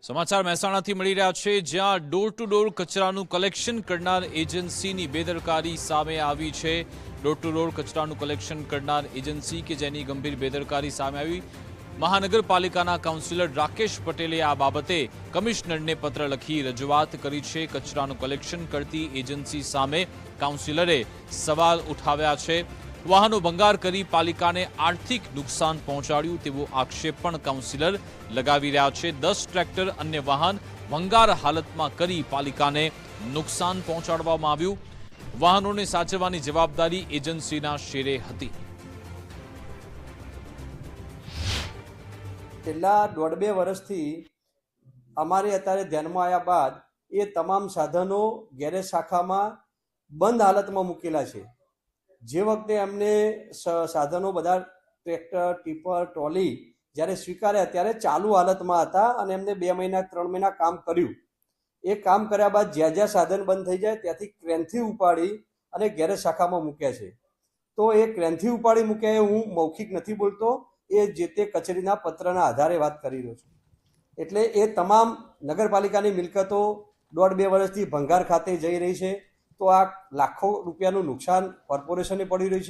સમાચાર મહેસાણાથી મળી રહ્યા છે, જ્યાં ડોર ટુ ડોર કચરાનું કલેક્શન કરનાર એજન્સીની બેદરકારી સામે આવી છે। ડોર ટુ ડોર કચરાનું કલેક્શન કરનાર એજન્સી કે જેની ગંભીર બેદરકારી સામે આવી। મહાનગરપાલિકાના કાઉન્સિલર રાકેશ પટેલે આ બાબતે કમિશનરને પત્ર લખી રજૂઆત કરી છે। કચરાનું કલેક્શન કરતી એજન્સી સામે કાઉન્સિલરે સવાલ ઉઠાવ્યા છે। વાહનો ભંગાર કરી પાલિકાને આર્થિક નુકસાન પહોંચાડ્યું તેવો આક્ષેપ પણ કાઉન્સિલર લગાવી રહ્યા છે। 10 ટ્રેક્ટર અન્ય વાહન ભંગાર હાલતમાં કરી પાલિકાને નુકસાન પહોંચાડવામાં આવ્યું। વાહનોને સાચવવાની જવાબદારી એજન્સીના શેરે હતી। છેલ્લા 1.5-2 વર્ષથી અમારે અત્યારે ધ્યાનમાં આવ્યા બાદ એ તમામ સાધનો ગેરેજ શાખામાં બંધ હાલતમાં મૂકેલા છે। જે વખતે અમને સાધનો બધા ટ્રેક્ટર, ટીપર, ટ્રોલી જ્યારે સ્વીકાર્યા ત્યારે ચાલુ હાલતમાં હતા અને એમને 2 મહિના 3 મહિના કામ કર્યું। એ કામ કર્યા બાદ જ્યાં સાધન બંધ થઈ જાય ત્યાંથી ક્રેનથી ઉપાડી અને ગેરેજ શાખામાં મૂક્યા છે। તો એ ક્રેનથી ઉપાડી મૂક્યા એ હું મૌખિક નથી બોલતો, એ જે તે કચેરીના પત્રના આધારે વાત કરી રહ્યો છું। એટલે એ તમામ નગરપાલિકાની મિલકતો 1.5-2 વર્ષથી ભંગાર ખાતે જઈ રહી છે। તો આ લાખો રૂપિયાનું નુકસાન કોર્પોરેશને પડી રહ્યું છે।